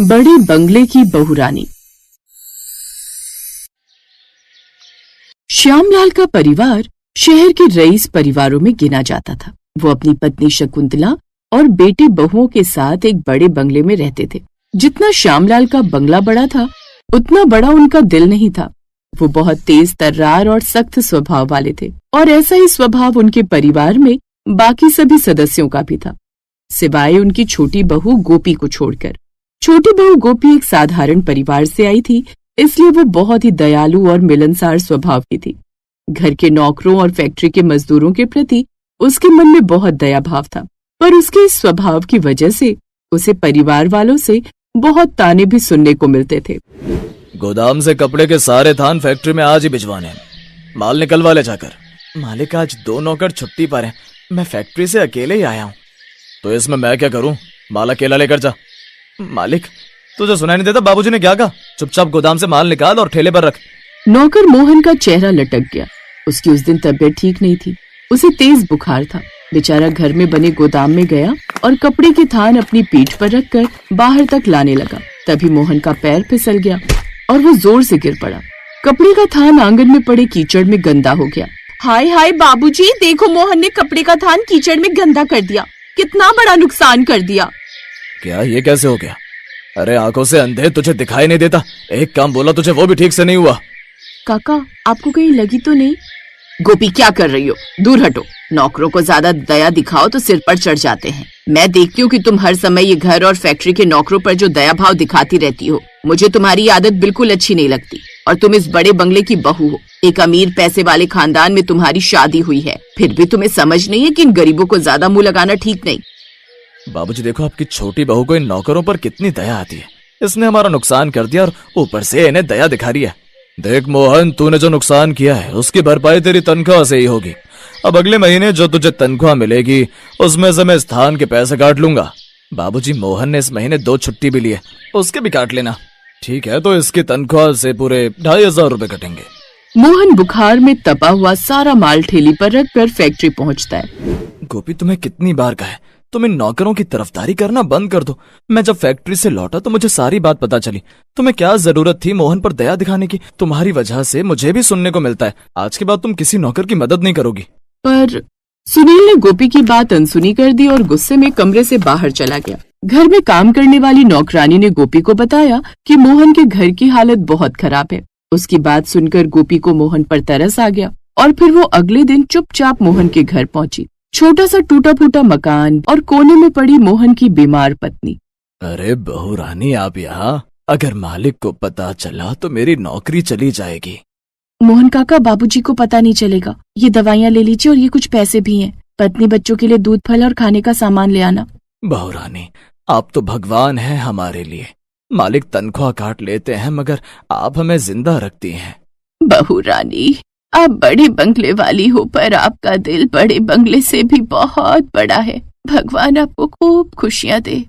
बड़े बंगले की बहुरानी। श्यामलाल का परिवार शहर के रईस परिवारों में गिना जाता था। वो अपनी पत्नी शकुंतला और बेटे बहुओं के साथ एक बड़े बंगले में रहते थे। जितना श्यामलाल का बंगला बड़ा था, उतना बड़ा उनका दिल नहीं था। वो बहुत तेज तर्रार और सख्त स्वभाव वाले थे और ऐसा ही स्वभाव उनके परिवार में बाकी सभी सदस्यों का भी था, सिवाय उनकी छोटी बहू गोपी को छोड़कर। छोटी बहू गोपी एक साधारण परिवार से आई थी, इसलिए वो बहुत ही दयालु और मिलनसार स्वभाव की थी। घर के नौकरों और फैक्ट्री के मजदूरों के प्रति उसके मन में बहुत दया भाव था, पर उसके इस स्वभाव की वजह से उसे परिवार वालों से बहुत ताने भी सुनने को मिलते थे। गोदाम से कपड़े के सारे थान फैक्ट्री में आज ही भिजवाने हैं। माल निकलवा ले जाकर। मालिक, आज 2 नौकर छुट्टी पर हैं। मैं फैक्ट्री से अकेले ही आया हूँ। तो इसमें मैं क्या करूँ? माल अकेला लेकर जा। मालिक, तुझे सुनाई नहीं देता बाबूजी ने क्या कहा? चुपचाप गोदाम से माल निकाल और ठेले पर रख। नौकर मोहन का चेहरा लटक गया। उसकी उस दिन तबीयत ठीक नहीं थी। उसे तेज बुखार था। बेचारा घर में बने गोदाम में गया और कपड़े के थान अपनी पीठ पर रखकर बाहर तक लाने लगा। तभी मोहन का पैर फिसल गया और वो जोर से गिर पड़ा। कपड़े का थान आंगन में पड़े कीचड़ में गंदा हो गया। हाय हाय बाबूजी, देखो मोहन ने कपड़े का थान कीचड़ में गंदा कर दिया। कितना बड़ा नुकसान कर दिया। क्या ये कैसे हो गया? अरे आंखों से अंधे, तुझे दिखाई नहीं देता? एक काम बोला तुझे, वो भी ठीक से नहीं हुआ। काका, आपको कहीं लगी तो नहीं? गोपी, क्या कर रही हो? दूर हटो। नौकरों को ज्यादा दया दिखाओ तो सिर पर चढ़ जाते हैं। मैं देखती हूँ कि तुम हर समय ये घर और फैक्ट्री के नौकरों पर जो दया भाव दिखाती रहती हो। मुझे तुम्हारी आदत बिल्कुल अच्छी नहीं लगती। और तुम इस बड़े बंगले की बहू हो। एक अमीर पैसे वाले खानदान में तुम्हारी शादी हुई है, फिर भी तुम्हें समझ नहीं है कि इन गरीबों को ज्यादा मुंह लगाना ठीक नहीं। बाबूजी, देखो आपकी छोटी बहू को इन नौकरों पर कितनी दया आती है। इसने हमारा नुकसान कर दिया और ऊपर से इन्हें दया दिखा रही है। देख मोहन, तूने जो नुकसान किया है उसकी भरपाई तेरी तनख्वाह से ही होगी। अब अगले महीने जो तुझे तनख्वाह मिलेगी उसमें से मैं स्थान के पैसे काट लूंगा। बाबूजी, मोहन ने इस महीने 2 छुट्टी भी ली है, उसके भी काट लेना। ठीक है, तो इसकी तनख्वाह से पूरे 2500 रुपए कटेंगे। मोहन बुखार में तपा हुआ सारा माल ठेली पर रखकर फैक्ट्री पहुंचता है। गोपी, तुम्हें कितनी बार कहा है तुम इन नौकरों की तरफदारी करना बंद कर दो। मैं जब फैक्ट्री से लौटा तो मुझे सारी बात पता चली। तुम्हें क्या जरूरत थी मोहन पर दया दिखाने की? तुम्हारी वजह से मुझे भी सुनने को मिलता है आज के बाद तुम किसी नौकर की मदद नहीं करोगी। पर सुनील ने गोपी की बात अनसुनी कर दी और गुस्से में कमरे से बाहर चला गया। घर में काम करने वाली नौकरानी ने गोपी को बताया कि मोहन के घर की हालत बहुत खराब है। उसकी बात सुनकर गोपी को मोहन पर तरस आ गया और फिर वो अगले दिन चुपचाप मोहन के घर पहुंची। छोटा सा टूटा फूटा मकान और कोने में पड़ी मोहन की बीमार पत्नी। अरे बहू रानी, आप यहाँ? अगर मालिक को पता चला तो मेरी नौकरी चली जाएगी। मोहन काका, बाबूजी को पता नहीं चलेगा। ये दवाइयाँ ले लीजिए और ये कुछ पैसे भी हैं। पत्नी बच्चों के लिए दूध, फल और खाने का सामान ले आना। बहू रानी, आप तो भगवान हैं हमारे लिए। मालिक तनख्वाह काट लेते हैं मगर आप हमें जिंदा रखती हैं। बहू रानी, आप बड़े बंगले वाली हो, पर आपका दिल बड़े बंगले से भी बहुत बड़ा है। भगवान आपको खूब खुशियाँ दे।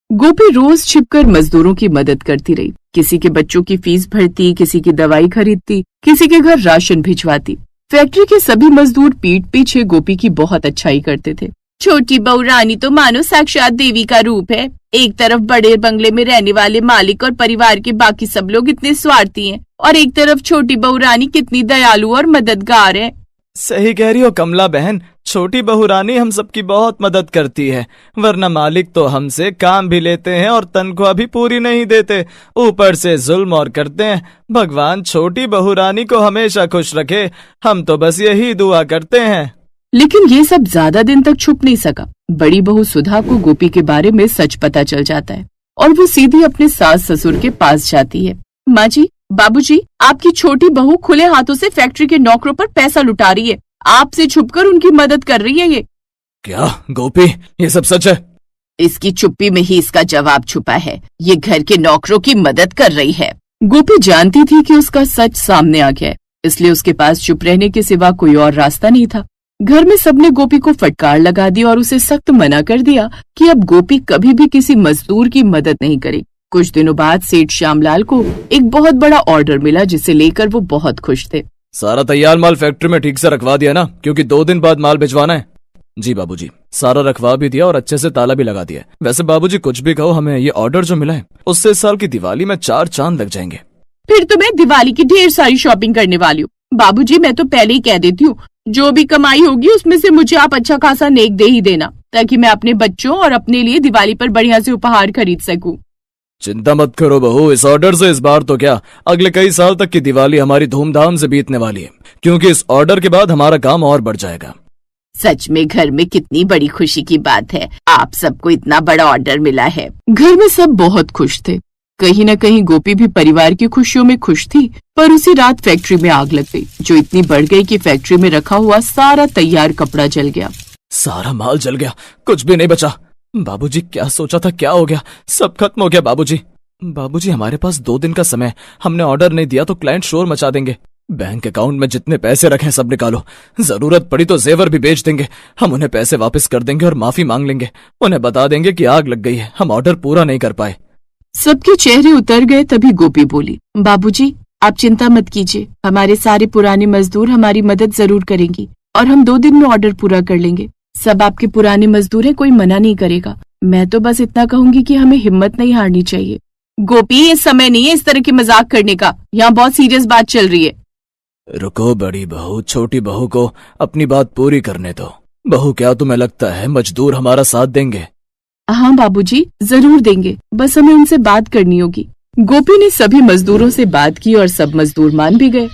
गोपी रोज छिपकर मजदूरों की मदद करती रही। किसी के बच्चों की फीस भरती, किसी की दवाई खरीदती, किसी के घर राशन भिजवाती। फैक्ट्री के सभी मजदूर पीठ पीछे गोपी की बहुत अच्छाई करते थे। छोटी बहू रानी तो मानो साक्षात देवी का रूप है। एक तरफ बड़े बंगले में रहने वाले मालिक और परिवार के बाकी सब लोग इतने स्वार्थी हैं, और एक तरफ छोटी बहू रानी कितनी दयालु और मददगार है। सही कह रही हो कमला बहन, छोटी बहू रानी हम सबकी बहुत मदद करती है, वरना मालिक तो हमसे काम भी लेते हैं और तनख्वाह भी पूरी नहीं देते, ऊपर से जुल्म और करते हैं। भगवान छोटी बहू रानी को हमेशा खुश रखे, हम तो बस यही दुआ करते हैं। लेकिन ये सब ज्यादा दिन तक छुप नहीं सका। बड़ी बहू सुधा को गोपी के बारे में सच पता चल जाता है और वो सीधी अपने सास ससुर के पास जाती है। माँ जी, बाबूजी, आपकी छोटी बहू खुले हाथों से फैक्ट्री के नौकरों पर पैसा लुटा रही है। आपसे छुपकर उनकी मदद कर रही है। ये क्या गोपी, ये सब सच है? इसकी चुप्पी में ही इसका जवाब छुपा है। ये घर के नौकरों की मदद कर रही है। गोपी जानती थी कि उसका सच सामने आ गया है, इसलिए उसके पास चुप रहने के सिवा कोई और रास्ता नहीं था। घर में सबने गोपी को फटकार लगा दी और उसे सख्त मना कर दिया कि अब गोपी कभी भी किसी मजदूर की मदद नहीं करेगी। कुछ दिनों बाद सेठ श्यामलाल को एक बहुत बड़ा ऑर्डर मिला, जिसे लेकर वो बहुत खुश थे। सारा तैयार माल फैक्ट्री में ठीक से रखवा दिया ना, क्योंकि 2 दिन बाद माल भिजवाना है। जी बाबूजी, सारा रखवा भी दिया और अच्छे से ताला भी लगा दिया। वैसे बाबूजी कुछ भी कहो, हमें ये ऑर्डर जो मिला है उससे इस साल की दिवाली में 4 चांद लग जाएंगे। फिर तो मैं दिवाली की ढेर सारी शॉपिंग करने वाली हूँ। बाबूजी मैं तो पहले ही कह देती हूँ, जो भी कमाई होगी उसमें से मुझे आप अच्छा खासा नेक दे ही देना, ताकि मैं अपने बच्चों और अपने लिए दिवाली पर बढ़िया से उपहार खरीद सकूं। चिंता मत करो बहू, इस ऑर्डर से इस बार तो क्या, अगले कई साल तक की दिवाली हमारी धूमधाम से बीतने वाली है, क्योंकि इस ऑर्डर के बाद हमारा काम और बढ़ जाएगा। सच में घर में कितनी बड़ी खुशी की बात है, आप सबको इतना बड़ा ऑर्डर मिला है। घर में सब बहुत खुश थे। कहीं न कहीं गोपी भी परिवार की खुशियों में खुश थी, पर उसी रात फैक्ट्री में आग लग गई, जो इतनी बढ़ गई कि फैक्ट्री में रखा हुआ सारा तैयार कपड़ा जल गया। सारा माल जल गया, कुछ भी नहीं बचा। बाबूजी क्या सोचा था, क्या हो गया, सब खत्म हो गया। बाबूजी हमारे पास 2 दिन का समय, हमने ऑर्डर नहीं दिया तो क्लाइंट शोर मचा देंगे। बैंक अकाउंट में जितने पैसे रखे सब निकालो, जरूरत पड़ी तो जेवर भी बेच देंगे। हम उन्हें पैसे वापस कर देंगे और माफी मांग लेंगे। उन्हें बता देंगे कि आग लग गई है, हम ऑर्डर पूरा नहीं कर पाए। सबके चेहरे उतर गए। तभी गोपी बोली, बाबूजी आप चिंता मत कीजिए, हमारे सारे पुराने मजदूर हमारी मदद जरूर करेंगी और हम 2 दिन में ऑर्डर पूरा कर लेंगे। सब आपके पुराने मजदूर हैं, कोई मना नहीं करेगा। मैं तो बस इतना कहूंगी कि हमें हिम्मत नहीं हारनी चाहिए। गोपी ये समय नहीं है इस तरह की मजाक करने का, यहाँ बहुत सीरियस बात चल रही है। रुको बड़ी बहू, छोटी बहू को अपनी बात पूरी करने दो। बहू क्या तुम्हें लगता है मजदूर हमारा साथ देंगे? हाँ बाबूजी जरूर देंगे, बस हमें उनसे बात करनी होगी। गोपी ने सभी मजदूरों से बात की और सब मजदूर मान भी गए।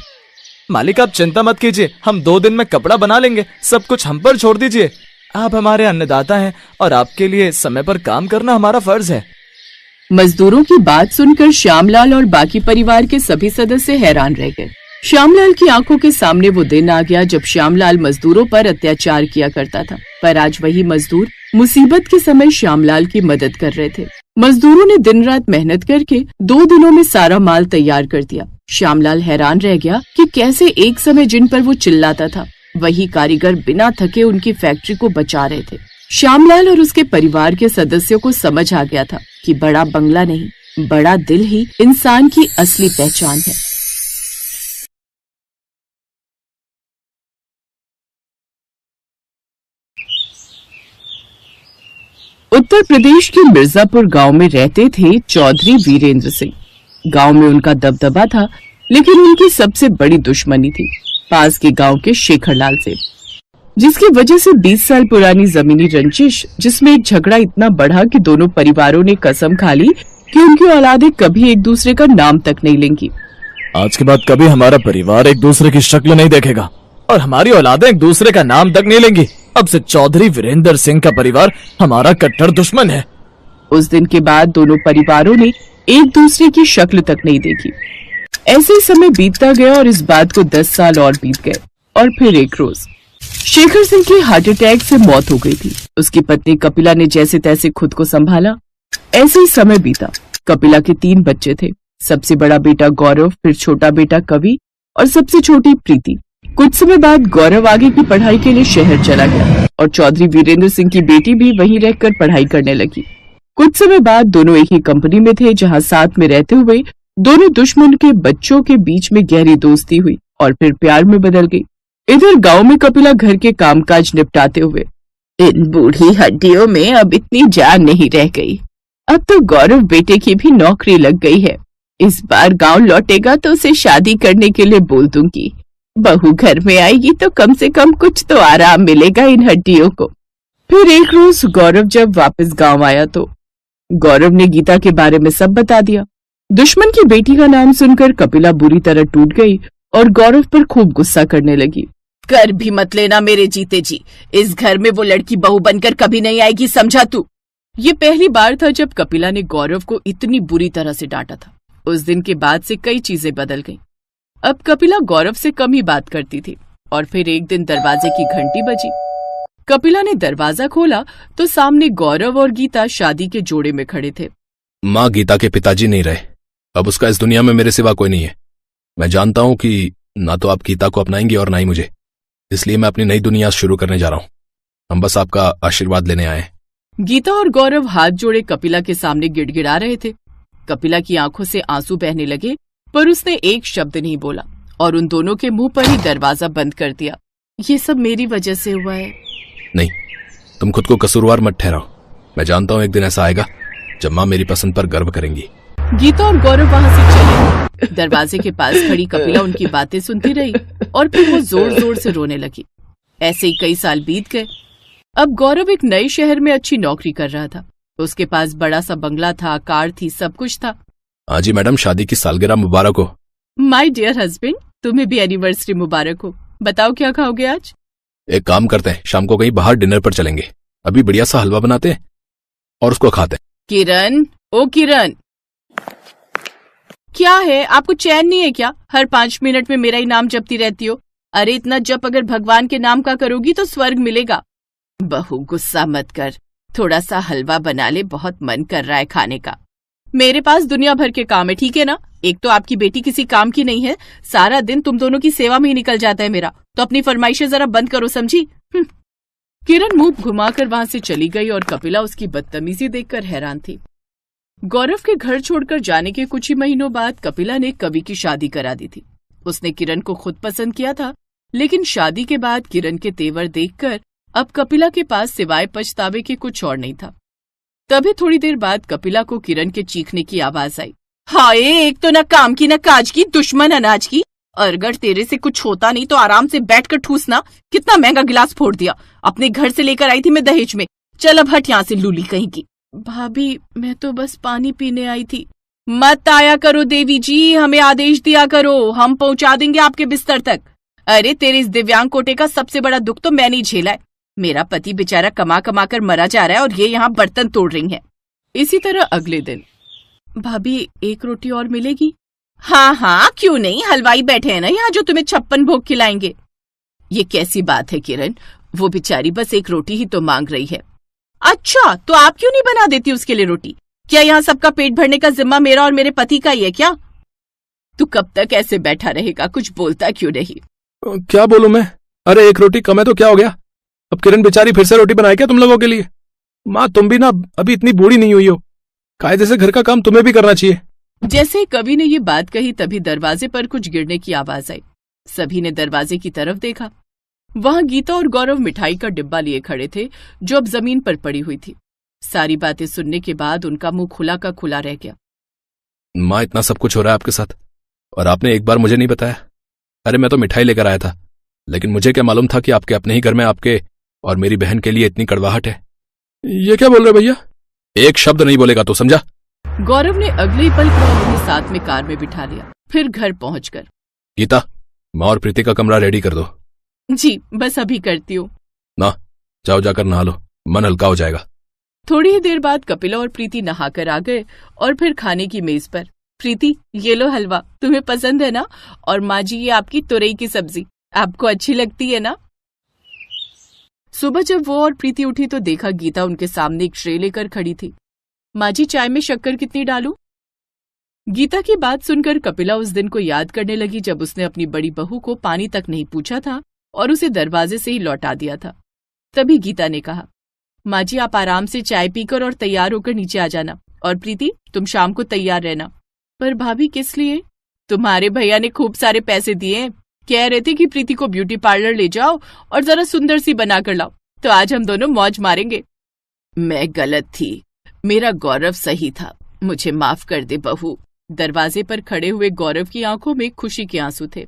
मालिक आप चिंता मत कीजिए, हम 2 दिन में कपड़ा बना लेंगे, सब कुछ हम पर छोड़ दीजिए। आप हमारे अन्नदाता हैं और आपके लिए समय पर काम करना हमारा फर्ज है। मजदूरों की बात सुनकर श्यामलाल और बाकी परिवार के सभी सदस्य हैरान रह गए। श्यामलाल की आंखों के सामने वो दिन आ गया जब श्यामलाल मजदूरों पर अत्याचार किया करता था, पर आज वही मजदूर मुसीबत के समय श्यामलाल की मदद कर रहे थे। मजदूरों ने दिन रात मेहनत करके 2 दिनों में सारा माल तैयार कर दिया। श्यामलाल हैरान रह गया कि कैसे एक समय जिन पर वो चिल्लाता था, वही कारीगर बिना थके उनकी फैक्ट्री को बचा रहे थे। श्यामलाल और उसके परिवार के सदस्यों को समझ आ गया था कि बड़ा बंगला नहीं, बड़ा दिल ही इंसान की असली पहचान है। उत्तर प्रदेश के मिर्जापुर गांव में रहते थे चौधरी वीरेंद्र सिंह। गांव में उनका दबदबा था, लेकिन उनकी सबसे बड़ी दुश्मनी थी पास के गांव के शेखरलाल से, जिसकी वजह से 20 साल पुरानी जमीनी रंजिश, जिसमें एक झगड़ा इतना बढ़ा कि दोनों परिवारों ने कसम खा ली कि उनकी औलादें कभी एक दूसरे का नाम तक नहीं लेंगी। आज के बाद कभी हमारा परिवार एक दूसरे की शक्ल नहीं देखेगा और हमारी औलादें एक दूसरे का नाम तक नहीं लेंगी। अब से चौधरी वीरेंद्र सिंह का परिवार हमारा कट्टर दुश्मन है। उस दिन के बाद दोनों परिवारों ने एक दूसरे की शक्ल तक नहीं देखी। ऐसे ही समय बीतता गया और इस बात को 10 साल और बीत गए। और फिर एक रोज शेखर सिंह की हार्ट अटैक से मौत हो गई थी। उसकी पत्नी कपिला ने जैसे तैसे खुद को संभाला। ऐसे ही समय बीता। कपिला के 3 बच्चे थे। सबसे बड़ा बेटा गौरव, फिर छोटा बेटा कवि और सबसे छोटी प्रीति। कुछ समय बाद गौरव आगे की पढ़ाई के लिए शहर चला गया और चौधरी वीरेंद्र सिंह की बेटी भी वहीं रहकर पढ़ाई करने लगी। कुछ समय बाद दोनों एक ही कंपनी में थे, जहां साथ में रहते हुए दोनों दुश्मन के बच्चों के बीच में गहरी दोस्ती हुई और फिर प्यार में बदल गई। इधर गांव में कपिला घर के कामकाज निपटाते हुए, इन बूढ़ी हड्डियों में अब इतनी जान नहीं रह गई। अब तो गौरव बेटे की भी नौकरी लग गई है। इस बार गांव लौटेगा तो उसे शादी करने के लिए बोल दूंगी। बहू घर में आएगी तो कम से कम कुछ तो आराम मिलेगा इन हड्डियों को। फिर एक रोज गौरव जब वापस गांव आया तो गौरव ने गीता के बारे में सब बता दिया। दुश्मन की बेटी का नाम सुनकर कपिला बुरी तरह टूट गई और गौरव पर खूब गुस्सा करने लगी। कर भी मत लेना मेरे जीते जी, इस घर में वो लड़की बहू बनकर कभी नहीं आएगी, समझा तू? ये पहली बार था जब कपिला ने गौरव को इतनी बुरी तरह से डांटा था। उस दिन के बाद से कई चीजें बदल गईं। अब कपिला गौरव से कम ही बात करती थी। और फिर एक दिन दरवाजे की घंटी बजी। कपिला ने दरवाजा खोला तो सामने गौरव और गीता शादी के जोड़े में खड़े थे। माँ गीता के पिताजी नहीं रहे, अब उसका इस दुनिया में मेरे सिवा कोई नहीं है। मैं जानता हूँ कि ना तो आप गीता को अपनाएंगी और ना ही मुझे, इसलिए मैं अपनी नई दुनिया शुरू करने जा रहा हूँ। हम बस आपका आशीर्वाद लेने आए हैं। गीता और गौरव हाथ जोड़े कपिला के सामने गिड़गिड़ा रहे थे। कपिला की आंखों से आंसू बहने लगे, पर उसने एक शब्द नहीं बोला और उन दोनों के मुंह पर ही दरवाजा बंद कर दिया। ये सब मेरी वजह से हुआ है। नहीं, तुम खुद को कसूरवार मत ठहराओ। मैं जानता हूं एक दिन ऐसा आएगा जब माँ मेरी पसंद पर गर्व करेंगी। गीता और गौरव वहाँ से चले। दरवाजे के पास खड़ी कपिला उनकी बातें सुनती रही और फिर वो जोर जोर से रोने लगी। ऐसे ही कई साल बीत गए। अब गौरव एक नए शहर में अच्छी नौकरी कर रहा था। उसके पास बड़ा सा बंगला था, कार थी, सब कुछ था। हाँ जी मैडम, शादी की सालगिरह मुबारक हो। माय डियर हस्बैंड, तुम्हें भी एनिवर्सरी मुबारक हो। बताओ क्या खाओगे आज? एक काम करते हैं, शाम को कहीं बाहर डिनर पर चलेंगे। अभी बढ़िया सा हलवा बनाते हैं और उसको खाते हैं। किरण, ओ किरण, क्या है? आपको चैन नहीं है क्या? हर 5 मिनट में मेरा ही नाम जपती रहती हो। अरे इतना जप अगर भगवान के नाम का करोगी तो स्वर्ग मिलेगा। बहू गुस्सा मत कर, थोड़ा सा हलवा बना ले, बहुत मन कर रहा है खाने का। मेरे पास दुनिया भर के काम है, ठीक है ना? एक तो आपकी बेटी किसी काम की नहीं है, सारा दिन तुम दोनों की सेवा में ही निकल जाता है मेरा। तो अपनी फरमाइशें जरा बंद करो, समझी? किरण मुंह घुमाकर वहां से चली गई और कपिला उसकी बदतमीजी देखकर हैरान थी। गौरव के घर छोड़कर जाने के कुछ ही महीनों बाद कपिला ने कवि की शादी करा दी थी। उसने किरण को खुद पसंद किया था, लेकिन शादी के बाद किरण के तेवर देखकर अब कपिला के पास सिवाय पछतावे के कुछ और नहीं था। तभी थोड़ी देर बाद कपिला को किरण के चीखने की आवाज आई। हाय, एक तो न काम की न काज की, दुश्मन अनाज की। और अगर तेरे से कुछ होता नहीं तो आराम से बैठकर ठूसना। कितना महंगा गिलास फोड़ दिया, अपने घर से लेकर आई थी मैं दहेज में। चल अब हट यहाँ से, लूली कहीं की। भाभी, मैं तो बस पानी पीने आई थी। मत आया करो देवी जी, हमें आदेश दिया करो, हम पहुंचा देंगे आपके बिस्तर तक। अरे तेरे इस दिव्यांग कोटे का सबसे बड़ा दुख तो मैंने ही झेला है। मेरा पति बेचारा कमा कमा कर मरा जा रहा है और ये यहाँ बर्तन तोड़ रही हैं। इसी तरह अगले दिन। भाभी, एक रोटी और मिलेगी? हाँ हाँ, क्यों नहीं, हलवाई बैठे हैं ना यहाँ जो तुम्हें 56 भोग खिलाएंगे। ये कैसी बात है किरण, वो बेचारी बस एक रोटी ही तो मांग रही है। अच्छा, तो आप क्यों नहीं बना देती उसके लिए रोटी? क्या यहाँ सबका पेट भरने का जिम्मा मेरा और मेरे पति का ही है क्या? तू कब तक ऐसे बैठा रहेगा, कुछ बोलता क्यों नहीं? क्या बोलूं मैं? अरे एक रोटी कम है तो क्या हो गया? अब किरण बेचारी फिर से रोटी बनाए क्या तुम लोगों के लिए? माँ, तुम भी ना अभी इतनी बूढ़ी नहीं हुई हो, कायदे से घर का काम तुम्हें भी करना चाहिए। जैसे कवि ने ये बात कही तभी दरवाजे पर कुछ गिरने की आवाज आई। सभी ने दरवाजे की तरफ देखा। वहां गीता और गौरव मिठाई का डिब्बा लिए खड़े थे जो अब जमीन पर पड़ी हुई थी। सारी बातें सुनने के बाद उनका मुंह खुला का खुला रह गया। माँ, इतना सब कुछ हो रहा है आपके साथ और आपने एक बार मुझे नहीं बताया। अरे मैं तो मिठाई लेकर आया था, लेकिन मुझे क्या मालूम था कि आपके अपने ही घर में आपके और मेरी बहन के लिए इतनी कड़वाहट है। ये क्या बोल रहे भैया? एक शब्द नहीं बोलेगा तो, समझा? गौरव ने अगले ही पल उन्हें साथ में कार में बिठा लिया। फिर घर पहुंचकर, गीता, माँ और प्रीति का कमरा रेडी कर दो। जी बस अभी करती हूँ। ना, जाओ जाकर नहा लो, मन हल्का हो जाएगा। थोड़ी ही देर बाद कपिला और प्रीति नहाकर आ गए और फिर खाने की मेज पर। प्रीति, ये लो हलवा, तुम्हें पसंद है ना? और माँ जी, ये आपकी तुरई की सब्जी, आपको अच्छी लगती है ना? सुबह जब वो और प्रीति उठी तो देखा गीता उनके सामने एक ट्रे लेकर खड़ी थी। माँ जी, चाय में शक्कर कितनी डालूं? गीता की बात सुनकर कपिला उस दिन को याद करने लगी जब उसने अपनी बड़ी बहू को पानी तक नहीं पूछा था और उसे दरवाजे से ही लौटा दिया था। तभी गीता ने कहा, माँ जी, आप आराम से चाय पीकर और तैयार होकर नीचे आ जाना। और प्रीति, तुम शाम को तैयार रहना। पर भाभी, किस लिए? तुम्हारे भैया ने खूब सारे पैसे दिए हैं, कह रहे थे कि प्रीति को ब्यूटी पार्लर ले जाओ और जरा सुंदर सी बना कर लाओ, तो आज हम दोनों मौज मारेंगे। मैं गलत थी, मेरा गौरव सही था, मुझे माफ कर दे बहू। दरवाजे पर खड़े हुए गौरव की आंखों में खुशी के आंसू थे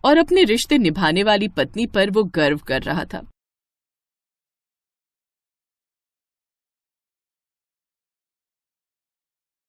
और अपने रिश्ते निभाने वाली पत्नी पर वो गर्व कर रहा था।